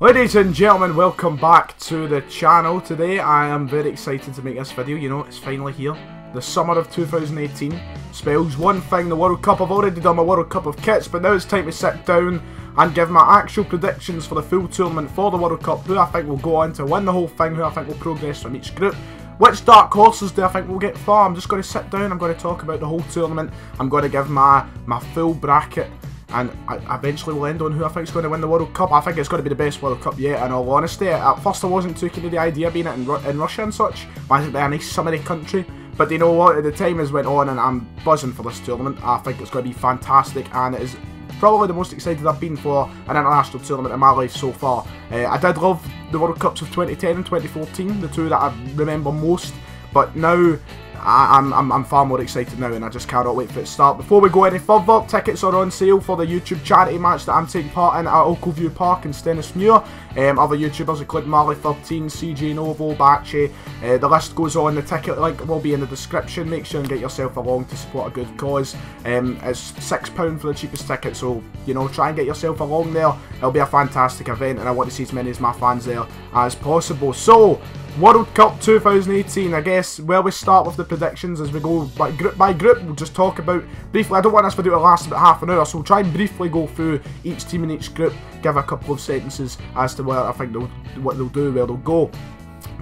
Ladies and gentlemen, welcome back to the channel. Today I am very excited to make this video. You know, it's finally here. The summer of 2018 spells one thing, the World Cup. I've already done my World Cup of kits, but now it's time to sit down and give my actual predictions for the full tournament for the World Cup. Who I think will go on to win the whole thing, who I think will progress from each group. Which dark horses do I think will get far? I'm just going to sit down, I'm going to talk about the whole tournament. I'm going to give my full bracket. And I eventually will end on who I think is going to win the World Cup. I think it's going to be the best World Cup yet, in all honesty. At first I wasn't too keen of the idea of being it in Russia and such. Why isn't it a nice summery country? But you know what, the time has went on and I'm buzzing for this tournament. I think it's going to be fantastic, and it is probably the most excited I've been for an international tournament in my life so far. I did love the World Cups of 2010 and 2014, the two that I remember most. But now I'm far more excited now, and I just cannot wait for it to start. Before we go any further, tickets are on sale for the YouTube charity match that I'm taking part in at Oakleview Park in Stennismuir. Other YouTubers including Marley13, CJ Novo, Bachi, the list goes on. The ticket link will be in the description. Make sure and get yourself along to support a good cause. It's £6 for the cheapest ticket, so you know, try and get yourself along there. It'll be a fantastic event, and I want to see as many of my fans there as possible. So, World Cup 2018, I guess where we start with the predictions as we go by group. We'll just talk about briefly. I don't want this video to last about half an hour, so we'll try and briefly go through each team in each group, give a couple of sentences as to where I think what they'll do, where they'll go.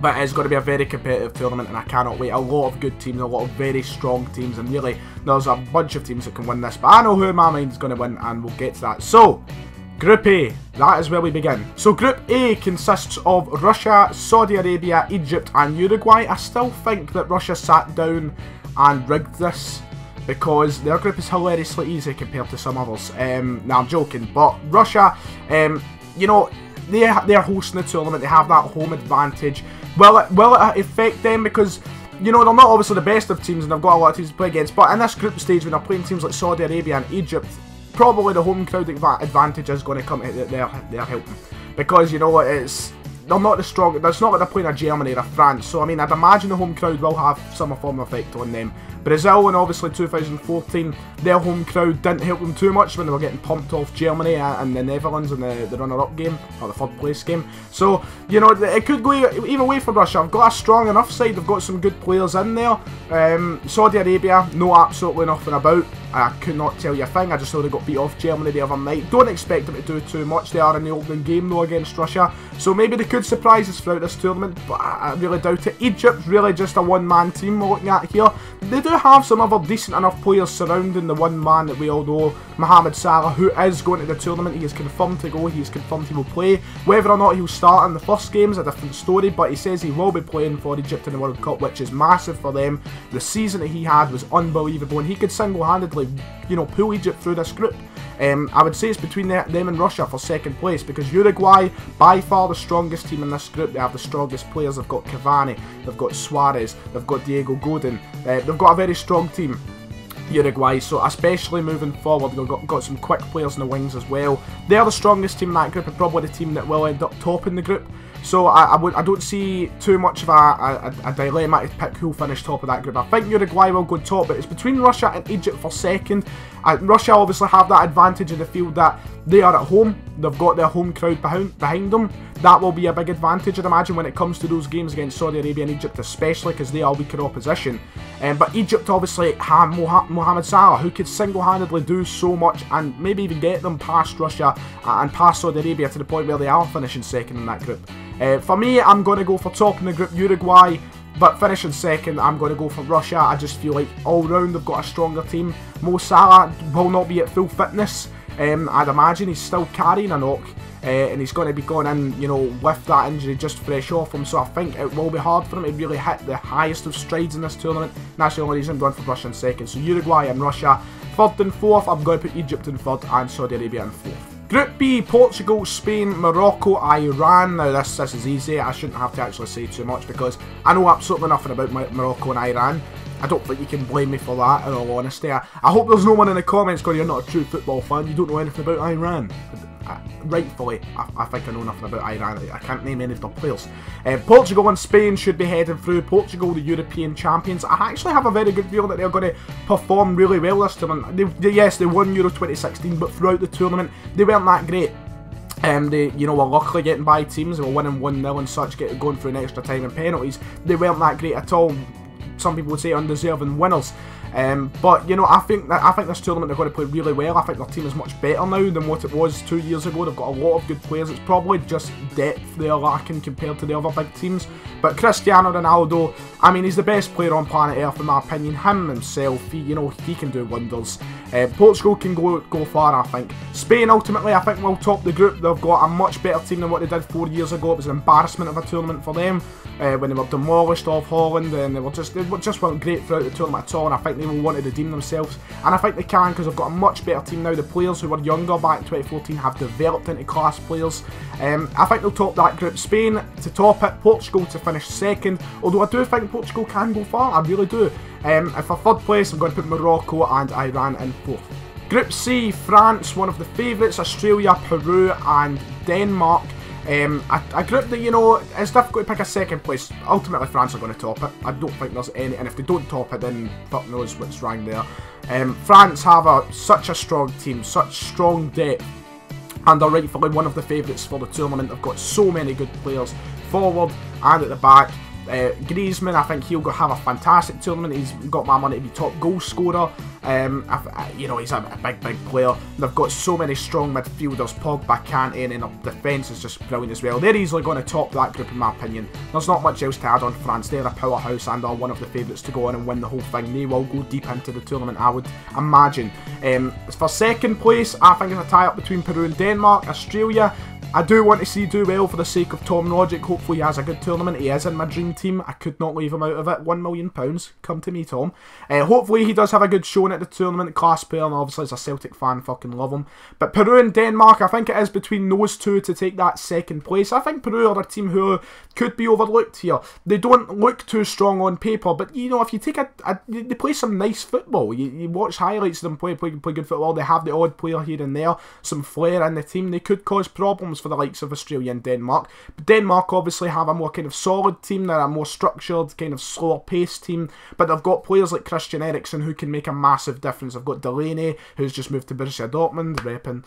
But it's going to be a very competitive tournament, and I cannot wait. A lot of good teams, a lot of very strong teams, and really there's a bunch of teams that can win this. But I know who in my mind is going to win, and we'll get to that. So, Group A, that is where we begin. So Group A consists of Russia, Saudi Arabia, Egypt and Uruguay. I still think that Russia sat down and rigged this, because their group is hilariously easy compared to some others. Nah, I'm joking, but Russia, you know, they're hosting the tournament, they have that home advantage. Will it affect them? Because, you know, they're not obviously the best of teams and they've got a lot of teams to play against, but in this group stage when they're playing teams like Saudi Arabia and Egypt, probably the home crowd advantage is going to come to their helping, because you know they're not the strong. It's not like they're playing a Germany or a France, so I mean I'd imagine the home crowd will have some form of effect on them. Brazil and obviously 2014, their home crowd didn't help them too much when they were getting pumped off Germany and the Netherlands in the runner-up game, or the third place game. So, you know, it could go either way for Russia. I've got a strong enough side, they've got some good players in there. Saudi Arabia, know absolutely nothing about. I could not tell you a thing. I just know they got beat off Germany the other night. Don't expect them to do too much. They are in the opening game though against Russia, so maybe they could surprise us throughout this tournament, but I really doubt it. Egypt, really just a one-man team we're looking at here. They do have some other decent enough players surrounding the one man that we all know, Mohamed Salah, who is going to the tournament. He is confirmed to go, he is confirmed he will play. Whether or not he'll start in the first game is a different story, but he says he will be playing for Egypt in the World Cup, which is massive for them. The season that he had was unbelievable, and he could single-handedly, you know, pull Egypt through this group. I would say it's between them and Russia for second place, because Uruguay, by far the strongest team in this group. They have the strongest players. They've got Cavani, they've got Suarez, they've got Diego Godin. They've got a very strong team, Uruguay, so especially moving forward, they've got some quick players in the wings as well. They're the strongest team in that group, and probably the team that will end up topping the group. So I don't see too much of a dilemma to pick who'll finish top of that group. I think Uruguay will go top, but it's between Russia and Egypt for second. Russia obviously have that advantage in the field that they are at home. They've got their home crowd behind them. That will be a big advantage, I'd imagine, when it comes to those games against Saudi Arabia and Egypt, especially because they are weaker opposition. But Egypt obviously have Mohamed Salah, who could single-handedly do so much and maybe even get them past Russia and past Saudi Arabia to the point where they are finishing second in that group. For me, I'm going to go for top in the group, Uruguay, but finishing second, I'm going to go for Russia. I just feel like all round they've got a stronger team. Mo Salah will not be at full fitness. I'd imagine he's still carrying a knock, and he's going to be going in, you know, with that injury just fresh off him. So I think it will be hard for him to really hit the highest of strides in this tournament. And that's the only reason I'm going for Russia in second. So Uruguay and Russia. Third and fourth, I'm going to put Egypt in third and Saudi Arabia in fourth. Group B, Portugal, Spain, Morocco, Iran. Now this is easy. I shouldn't have to actually say too much because I know absolutely nothing about Morocco and Iran. I don't think you can blame me for that, in all honesty. I hope there's no one in the comments going, you're not a true football fan, you don't know anything about Iran. Rightfully, I think I know nothing about Iran. I can't name any of the players. Portugal and Spain should be heading through. Portugal, the European champions. I actually have a very good feeling that they're going to perform really well this tournament. Yes, they won Euro 2016, but throughout the tournament, they weren't that great. They, you know, were luckily getting by teams. They were winning 1-0 and such, going through an extra time and penalties. They weren't that great at all. Some people would say undeserving winners. But you know, I think this tournament they're going to play really well. I think their team is much better now than what it was 2 years ago. They've got a lot of good players. It's probably just depth they're lacking compared to the other big teams. But Cristiano Ronaldo, I mean, he's the best player on planet Earth in my opinion. Him himself, he can do wonders. Portugal can go far, I think. Spain ultimately, I think, will top the group. They've got a much better team than what they did 4 years ago. It was an embarrassment of a tournament for them when they were demolished off Holland, and they just weren't great throughout the tournament at all. And I think they will want to redeem themselves, and I think they can, because they've got a much better team now. The players who were younger back in 2014 have developed into class players. I think they'll top that group. Spain to top it, Portugal to finish second, although I do think Portugal can go far, I really do. And for third place, I'm going to put Morocco and Iran in fourth. Group C, France, one of the favourites, Australia, Peru and Denmark. A group that, you know, it's difficult to pick a second place. Ultimately, France are going to top it. I don't think there's any, and if they don't top it, then fuck knows what's wrong there. France have such a strong team, such strong depth, and are rightfully one of the favourites for the tournament. They've got so many good players forward and at the back. Griezmann, I think he'll have a fantastic tournament. He's got my money to be top goal scorer. You know, he's a big player. They've got so many strong midfielders, Pogba, Kante, and their defence is just brilliant as well. They're easily going to top that group in my opinion. There's not much else to add on France. They're a powerhouse and are one of the favourites to go on and win the whole thing. They will go deep into the tournament, I would imagine. For second place, I think it's a tie-up between Peru and Denmark. Australia, I do want to see do well for the sake of Tom Rogic. Hopefully he has a good tournament. He is in my dream team. I could not leave him out of it. £1 million. Come to me, Tom. Hopefully he does have a good showing at the tournament. Class player, and obviously as a Celtic fan, fucking love him. But Peru and Denmark, I think it is between those two to take that second place. I think Peru are a team who could be overlooked here. They don't look too strong on paper, but you know, if you take they play some nice football. You watch highlights of them play good football. They have the odd player here and there, some flair in the team. They could cause problems for the likes of Australia and Denmark. But Denmark obviously have a more kind of solid team. They're a more structured, kind of slower paced team. But they've got players like Christian Eriksen who can make a massive difference. They've got Delaney, who's just moved to Borussia Dortmund, repping.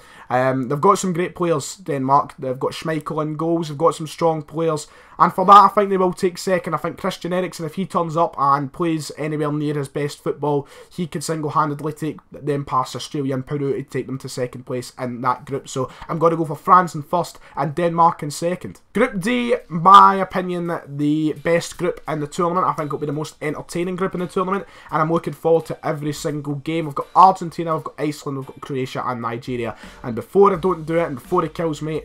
They've got some great players, Denmark. They've got Schmeichel in goals. They've got some strong players. And for that, I think they will take second. I think Christian Eriksen, if he turns up and plays anywhere near his best football, he could single-handedly take them past Australia and Peru to take them to second place in that group. So I'm going to go for France in first and Denmark in second. Group D, my opinion, the best group in the tournament. I think it'll be the most entertaining group in the tournament, and I'm looking forward to every single game. We've got Argentina, we've got Iceland, we've got Croatia and Nigeria. And before I don't do it, and before he kills me,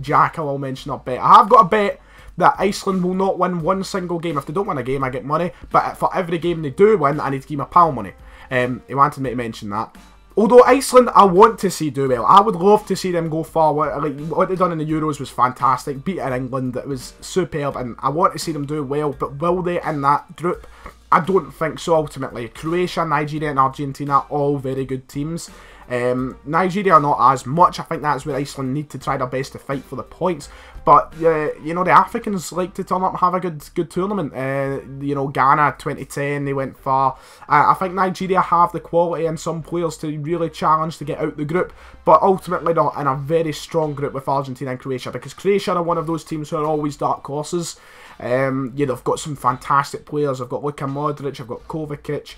Jack, I will mention a bet. I have got a bet that Iceland will not win one single game. If they don't win a game, I get money. But for every game they do win, I need to give my pal money. He wanted me to mention that. Although Iceland, I want to see do well. I would love to see them go far. Like, what they done in the Euros was fantastic. Beating England, it was superb. And I want to see them do well. But will they in that group? I don't think so ultimately. Croatia, Nigeria and Argentina, all very good teams. Nigeria not as much. I think that's where Iceland need to try their best to fight for the points. But you know, the Africans like to turn up and have a good tournament. You know, Ghana 2010, they went far. I think Nigeria have the quality and some players to really challenge to get out the group. But ultimately they're in a very strong group with Argentina and Croatia, because Croatia are one of those teams who are always dark horses. Yeah, they've got some fantastic players. They've got Luka Modric, they've got Kovacic,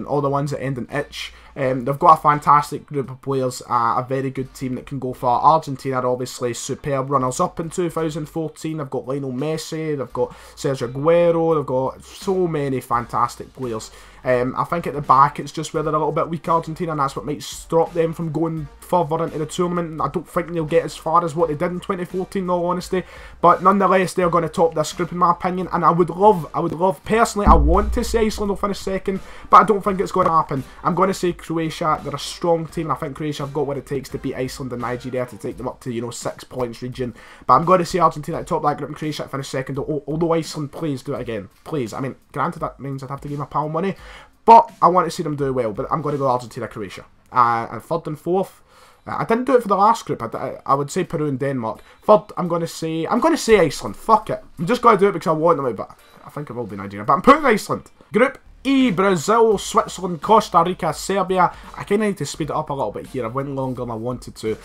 all the ones that end in itch. They've got a fantastic group of players, a very good team that can go far. Argentina are obviously superb runners-up in 2014. They've got Lionel Messi, they've got Sergio Aguero, they've got so many fantastic players. I think at the back it's just where they're a little bit weak, Argentina, and that's what might stop them from going further into the tournament. I don't think they'll get as far as what they did in 2014, in all honesty. But nonetheless, they're going to top this group in my opinion, and I would love, personally, I want to see Iceland will finish second, but I don't think it's going to happen. I'm going to say Croatia. They're a strong team, and I think Croatia have got what it takes to beat Iceland and Nigeria to take them up to, you know, 6 points region. But I'm going to see Argentina at top that group and Croatia finish second, although Iceland, please do it again. Please. I mean, granted that means I'd have to give my pal money, but I want to see them do well. But I'm going to go Argentina, Croatia. And third and fourth, I didn't do it for the last group. I would say Peru and Denmark. Third, I'm going to say Iceland. Fuck it. I'm just going to do it because I want them out, but I think it will be Nigeria. But I'm putting Iceland. Group E, Brazil, Switzerland, Costa Rica, Serbia. I kind of need to speed it up a little bit here. I've went longer than I wanted to.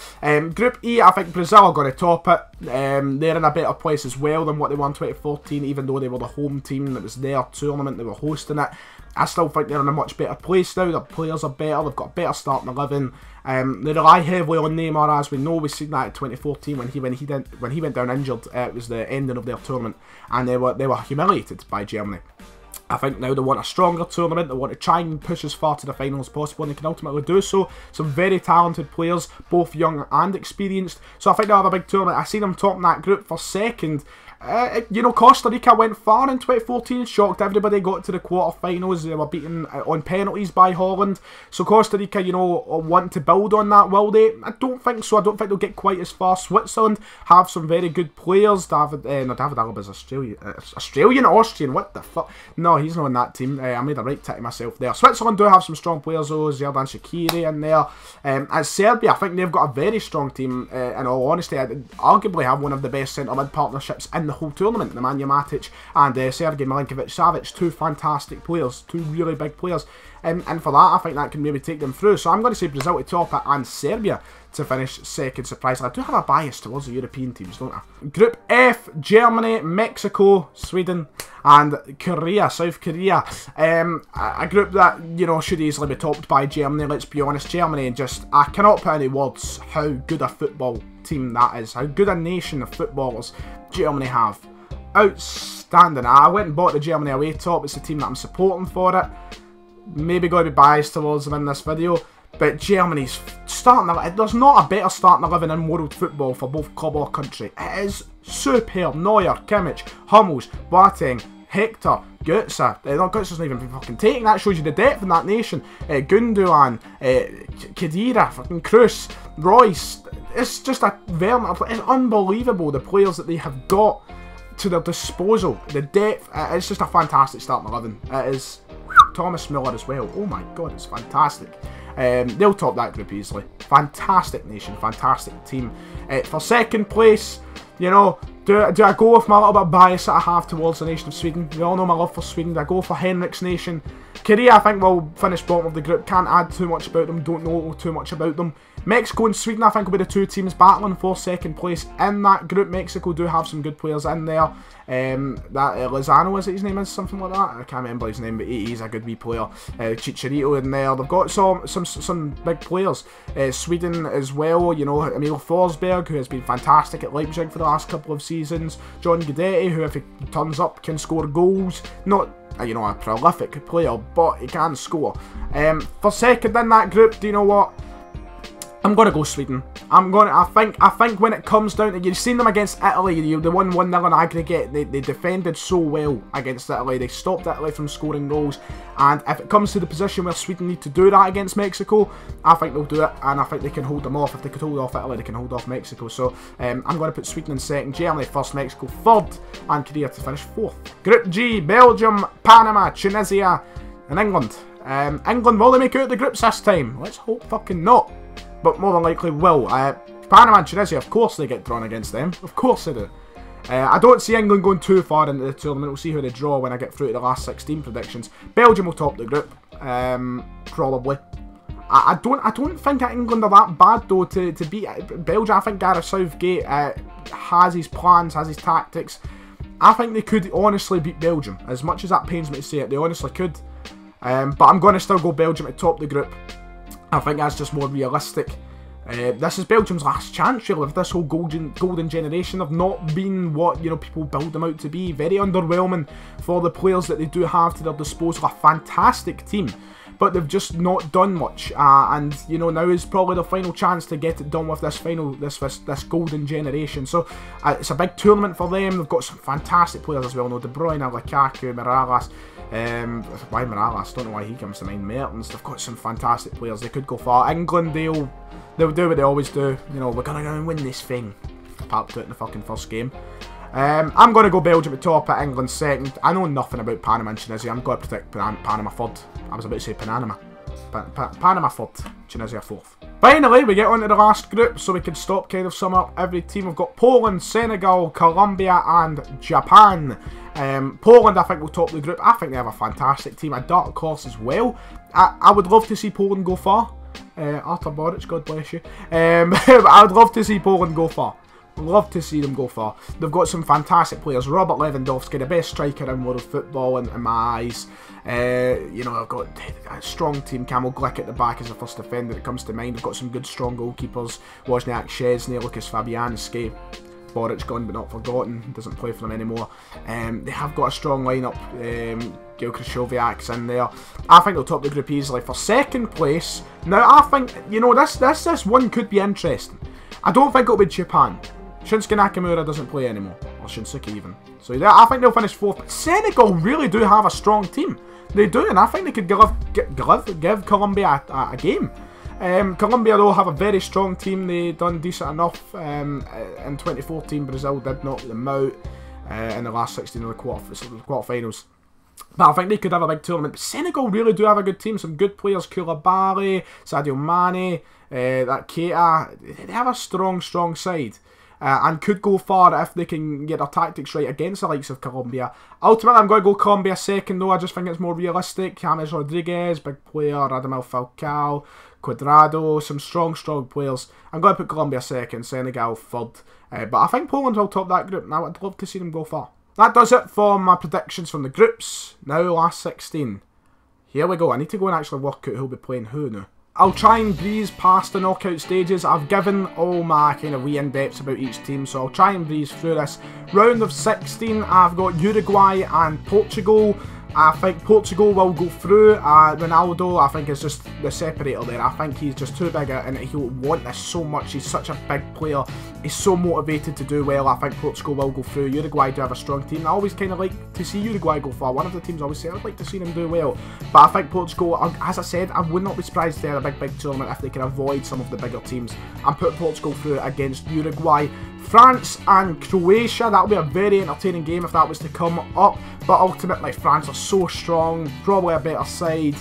Group E, I think Brazil are going to top it. They're in a better place as well than what they were in 2014, even though they were the home team. That was their tournament. They were hosting it. I still think they're in a much better place now. Their players are better. They've got a better starting 11. They rely heavily on Neymar, as we know. We've seen that in 2014 when he went down injured. It was the ending of their tournament, and they were humiliated by Germany. I think now they want a stronger tournament. They want to try and push as far to the final as possible, and they can ultimately do so. Some very talented players, both young and experienced. So I think they'll have a big tournament. I seen them topping that group for second. You know, Costa Rica went far in 2014, shocked everybody, got to the quarterfinals. They were beaten on penalties by Holland. So Costa Rica, you know, want to build on that, will they? I don't think so. I don't think they'll get quite as far. Switzerland have some very good players. David Alaba is Australian, Austrian, what the fuck? No, he's not on that team. I made a right tit to myself there. Switzerland do have some strong players though, Xherdan Shaqiri in there. As Serbia, I think they've got a very strong team. In all honesty, I arguably have one of the best centre-mid partnerships in the whole tournament. Nemanja Matic and Sergej Milinkovic-Savic, two fantastic players, two really big players, and for that I think that can maybe take them through. So I'm going to say Brazil to top it and Serbia to finish second. Surprisingly, I do have a bias towards the European teams, don't I? Group F, Germany, Mexico, Sweden and Korea, South Korea. A group that, you know, should easily be topped by Germany, let's be honest. Germany, just, I cannot put any words how good a football team that is, how good a nation of footballers Germany have. Outstanding. I went and bought the Germany away top. It's the team that I'm supporting for it. Maybe going to be biased towards them in this video, but Germany's starting 11, there's not a better starting 11 in world football for both club or country. It is superb. Neuer, Kimmich, Hummels, Boateng, Hector, Götze. Götze's not even fucking taking. That shows you the depth in that nation. Gundogan, Khedira, fucking Kroos, Royce. It's just it's unbelievable the players that they have got to their disposal. The depth, it's just a fantastic starting 11. It is. Thomas Müller as well. Oh my god, it's fantastic. They'll top that group easily. Fantastic nation, fantastic team. For second place, you know, do I go with my little bit of bias that I have towards the nation of Sweden? We all know my love for Sweden. Do I go for Henrik's nation? Korea, I think, will finish bottom of the group. Can't add too much about them. Don't know too much about them. Mexico and Sweden, I think, will be the two teams battling for second place in that group. Mexico do have some good players in there. Lozano, is it his name is? Something like that? I can't remember his name, but he's a good wee player. Chicharito in there. They've got some big players. Sweden as well, you know, Emil Forsberg, who has been fantastic at Leipzig for the last couple of seasons. John Guidetti, who if he turns up can score goals. Not, you know, a prolific player, but he can score. For second in that group, do you know what? I'm going to go Sweden. I think when it comes down to, you've seen them against Italy, they won 1-0 in aggregate. They defended so well against Italy. They stopped Italy from scoring goals. And if it comes to the position where Sweden need to do that against Mexico, I think they'll do it. And I think they can hold them off. If they could hold off Italy, they can hold off Mexico. So I'm going to put Sweden in second, Germany first, Mexico third, and Korea to finish fourth. Group G, Belgium, Panama, Tunisia, and England. England, will they make it out of the groups this time? Let's hope fucking not. But more than likely will. Panama and Tunisia, of course they get drawn against them. Of course they do. I don't see England going too far into the tournament. We'll see who they draw when I get through to the last 16 predictions. Belgium will top the group. Probably. I don't think England are that bad though to beat Belgium. I think Gareth Southgate has his plans, has his tactics. I think they could honestly beat Belgium. As much as that pains me to say it, they honestly could. But I'm going to still go Belgium to top the group. I think that's just more realistic. This is Belgium's last chance, really, of this whole golden generation. Of not being what, you know, people build them out to be. Very underwhelming for the players that they do have to their disposal. A fantastic team, but they've just not done much. And you know, now is probably the final chance to get it done with this this golden generation. So it's a big tournament for them. They've got some fantastic players as well. No, De Bruyne, Lukaku, Morales. Why Morales? Don't know why he comes to mind. Mertens. They've got some fantastic players. They could go far. England, they'll do what they always do. You know, we're gonna go and win this thing. Apart to it in the fucking first game. I'm gonna go Belgium at top, at England second. I know nothing about Panama and Tunisia. I'm gonna predict Panama third. I was about to say Panama. Panama third, Tunisia fourth. Finally, we get onto the last group, so we can stop kind of summing up every team. We've got Poland, Senegal, Colombia, and Japan. Poland, I think, will top the group. I think they have a fantastic team, a dark horse as well. I would love to see Poland go far. Artur Boric, God bless you. I would love to see Poland go far. Love to see them go far. They've got some fantastic players. Robert Lewandowski, the best striker in world football in my eyes. You know, I've got a strong team. Kamil Glik at the back is the first defender that comes to mind. They've got some good, strong goalkeepers. Wozniak, Szczesny, Lucas Fabianski. Boric gone but not forgotten. Doesn't play for them anymore. They have got a strong lineup. Gil Krychowiak's in there. I think they'll top the group easily. For second place, now I think, you know, this one could be interesting. I don't think it'll be Japan. Shinsuke Nakamura doesn't play anymore, or Shinsuke even. So yeah, I think they'll finish 4th. But Senegal really do have a strong team. They do, and I think they could give Colombia a game. Colombia though have a very strong team. They done decent enough in 2014. Brazil did knock them out in the last 16 of the quarterfinals. But I think they could have a big tournament. But Senegal really do have a good team. Some good players. Koulibaly, Sadio Mane, that Keita. They have a strong side. And could go far if they can get their tactics right against the likes of Colombia. Ultimately, I'm going to go Colombia second though. I just think it's more realistic. James Rodriguez, big player. Radamel Falcao, Cuadrado, some strong players. I'm going to put Colombia second, Senegal third. But I think Poland will top that group. Now I'd love to see them go far. That does it for my predictions from the groups. Now last 16. Here we go. I need to go and actually work out who'll be playing who now. I'll try and breeze past the knockout stages. I've given all my kind of wee in-depths about each team, so I'll try and breeze through this. Round of 16, I've got Uruguay and Portugal. I think Portugal will go through. Ronaldo, I think, is just the separator there. I think he's just too big and he'll want this so much. He's such a big player. He's so motivated to do well. I think Portugal will go through. Uruguay do have a strong team. I always kind of like to see Uruguay go far. One of the teams I always say I'd like to see them do well. But I think Portugal, as I said, I would not be surprised if they had a big tournament if they can avoid some of the bigger teams and put Portugal through against Uruguay. France and Croatia, that'll be a very entertaining game if that was to come up, but ultimately France are so strong, probably a better side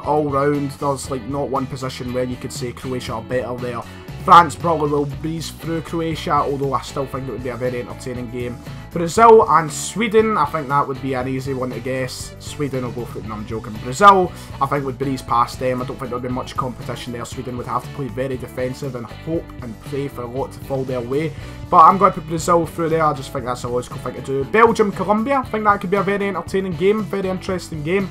all round. There's like not one position where you could say Croatia are better there. France probably will breeze through Croatia, although I still think it would be a very entertaining game. Brazil and Sweden, I think that would be an easy one to guess. Sweden will go for it, no, I'm joking. Brazil, I think would breeze past them. I don't think there would be much competition there. Sweden would have to play very defensive and hope and pray for a lot to fall their way. But I'm going to put Brazil through there. I just think that's a logical thing to do. Belgium, Colombia, I think that could be a very entertaining game, very interesting game.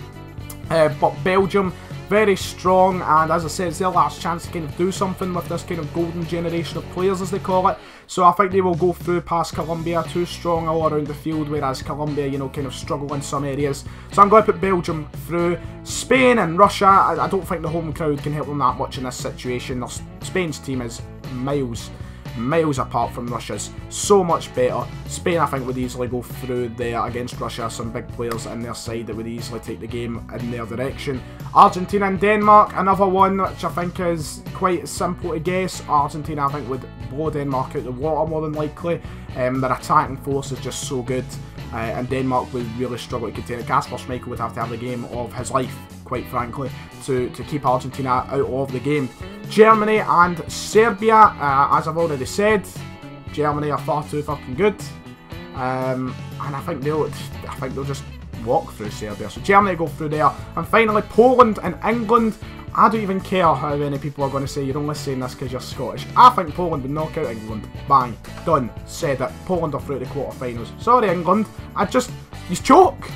But Belgium, very strong, and as I said, it's their last chance to kind of do something with this kind of golden generation of players, as they call it. So I think they will go through past Colombia, too strong all around the field, whereas Colombia, you know, kind of struggle in some areas. So I'm going to put Belgium through. Spain and Russia, I don't think the home crowd can help them that much in this situation. Spain's team is miles apart from Russia's, so much better. Spain, I think, would easily go through there against Russia. Some big players in their side that would easily take the game in their direction. Argentina and Denmark, another one which I think is quite simple to guess. Argentina, I think, would blow Denmark out the water more than likely. Their attacking force is just so good, and Denmark would really struggle to contain it. Kasper Schmeichel would have to have the game of his life, quite frankly, to keep Argentina out of the game. Germany and Serbia, as I've already said, Germany are far too fucking good, and I think they'll just walk through Serbia. So Germany go through there, and finally Poland and England. I don't even care how many people are going to say you're only saying this because you're Scottish. I think Poland would knock out England. Bang, done, said it. Poland are through the quarterfinals. Sorry, England. You choke.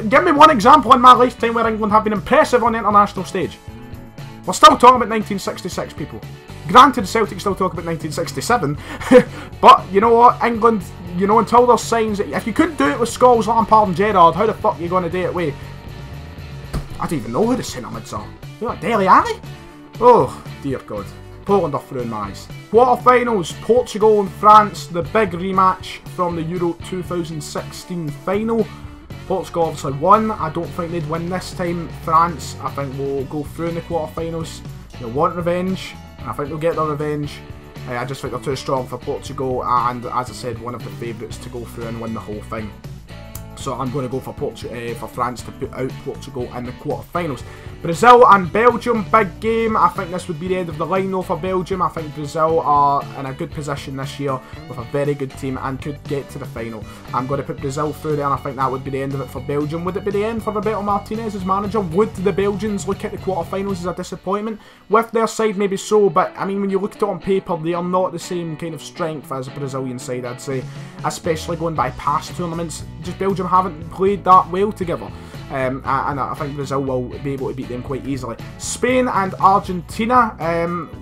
Give me one example in my lifetime where England have been impressive on the international stage. We're still talking about 1966, people. Granted, Celtic still talk about 1967, but you know what, England, you know, until there's signs that if you couldn't do it with Scholes, Lampard and Gerrard, how the fuck are you going to do it with? I don't even know who the centre mids are. You're like Dele Alli? Oh, dear God. Poland are through in my eyes. Quarterfinals, Portugal and France, the big rematch from the Euro 2016 final. Portugal obviously won. I don't think they'd win this time. France, I think, will go through in the quarterfinals. They'll want revenge, and I think they'll get their revenge. I just think they're too strong for Portugal, and as I said, one of the favourites to go through and win the whole thing. So I'm going to go for France to put out Portugal in the quarterfinals. Brazil and Belgium, big game. I think this would be the end of the line though for Belgium. I think Brazil are in a good position this year with a very good team and could get to the final. I'm going to put Brazil through there, and I think that would be the end of it for Belgium. Would it be the end for Roberto Martinez as manager? Would the Belgians look at the quarterfinals as a disappointment? With their side, maybe so, but I mean, when you look at it on paper, they are not the same kind of strength as a Brazilian side, I'd say, especially going by past tournaments. Just Belgium haven't played that well together. And I think Brazil will be able to beat them quite easily. Spain and Argentina,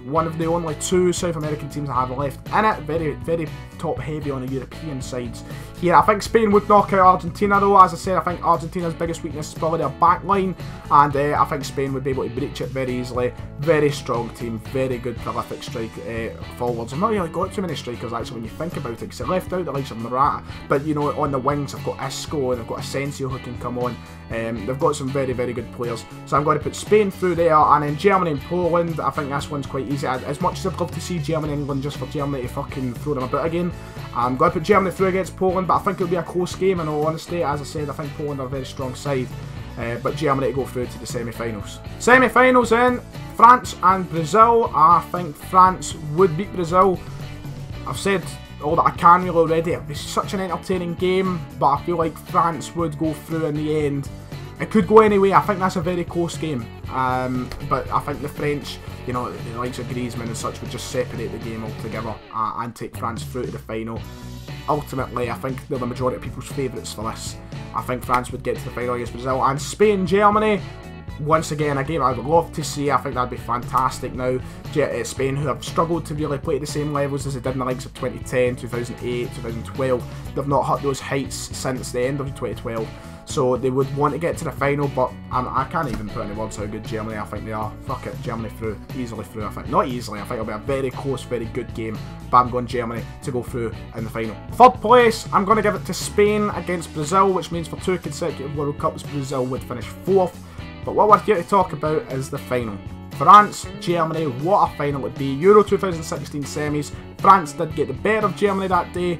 one of the only two South American teams I have left in it. Very, very top heavy on the European sides here. I think Spain would knock out Argentina though. As I said, I think Argentina's biggest weakness is probably their back line, and I think Spain would be able to breach it very easily. Very strong team, very good prolific strike forwards. I've not really got too many strikers actually when you think about it, because they left out the likes of Morata, but you know, on the wings I've got Isco and I've got Asensio who can come on. They've got some very, very good players. So I'm going to put Spain through there, and then Germany and Poland, I think this one's quite easy. As much as I'd love to see Germany and England just for Germany to fucking throw them about again, I'm going to put Germany through against Poland, but I think it'll be a close game in all honesty. As I said, I think Poland are a very strong side, but Germany to go through to the semi-finals. Semi-finals then, France and Brazil. I think France would beat Brazil. I've said all that I can really already. It'll be such an entertaining game, but I feel like France would go through in the end. It could go anyway. I think that's a very close game, but I think the French, you know, the likes of Griezmann and such, would just separate the game altogether and take France through to the final. Ultimately, I think they're the majority of people's favourites for this. I think France would get to the final against Brazil. And Spain, Germany, once again, a game I'd love to see. I think that'd be fantastic now. Spain, who have struggled to really play at the same levels as they did in the likes of 2010, 2008, 2012. They've not hit those heights since the end of 2012. So they would want to get to the final, but I can't even put any words how good Germany I think they are. Fuck it, Germany through, easily through I think. Not easily, I think it'll be a very close, very good game, but I'm going Germany to go through in the final. Third place, I'm going to give it to Spain against Brazil, which means for 2 consecutive World Cups, Brazil would finish 4th. But what we're here to talk about is the final. France, Germany, what a final it would be. Euro 2016 semis. France did get the better of Germany that day,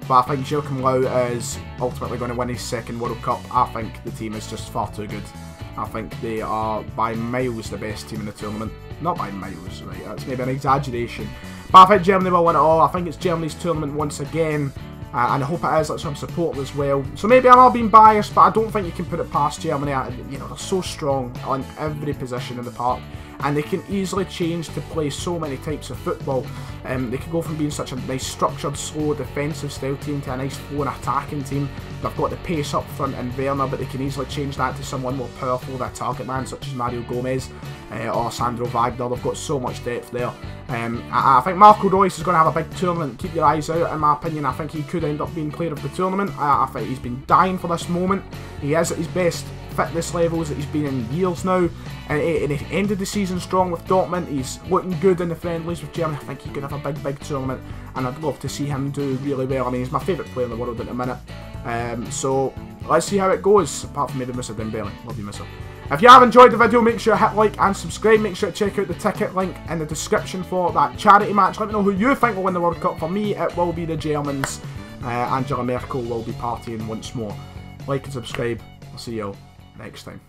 but I think Joachim Löw is ultimately going to win his 2nd World Cup. I think the team is just far too good. I think they are by miles the best team in the tournament. Not by miles, right? That's maybe an exaggeration. But I think Germany will win it all. I think it's Germany's tournament once again. And I hope it is. That's what I'm supporting as well. So maybe I'm all being biased, but I don't think you can put it past Germany. You know, they're so strong on every position in the park, and they can easily change to play so many types of football. They can go from being such a nice structured, slow, defensive style team to a nice flowing attacking team. They've got the pace up front in Werner, but they can easily change that to someone more powerful, their target man, such as Mario Gomez or Sandro Wagner. They've got so much depth there. I think Marco Reus is going to have a big tournament. Keep your eyes out, in my opinion. I think he could end up being player of the tournament. I think he's been dying for this moment. He is at his best fitness levels that he's been in years now, and he ended the season strong with Dortmund. He's looking good in the friendlies with Germany. I think he could have a big tournament, and I'd love to see him do really well. I mean, he's my favourite player in the world at the minute, so let's see how it goes, apart from maybe Mr. Dembele. Love you, Mr. If you have enjoyed the video, make sure to hit like and subscribe. Make sure to check out the ticket link in the description for that charity match. Let me know who you think will win the World Cup. For me, it will be the Germans. Angela Merkel will be partying once more. Like and subscribe. I'll see you all next time.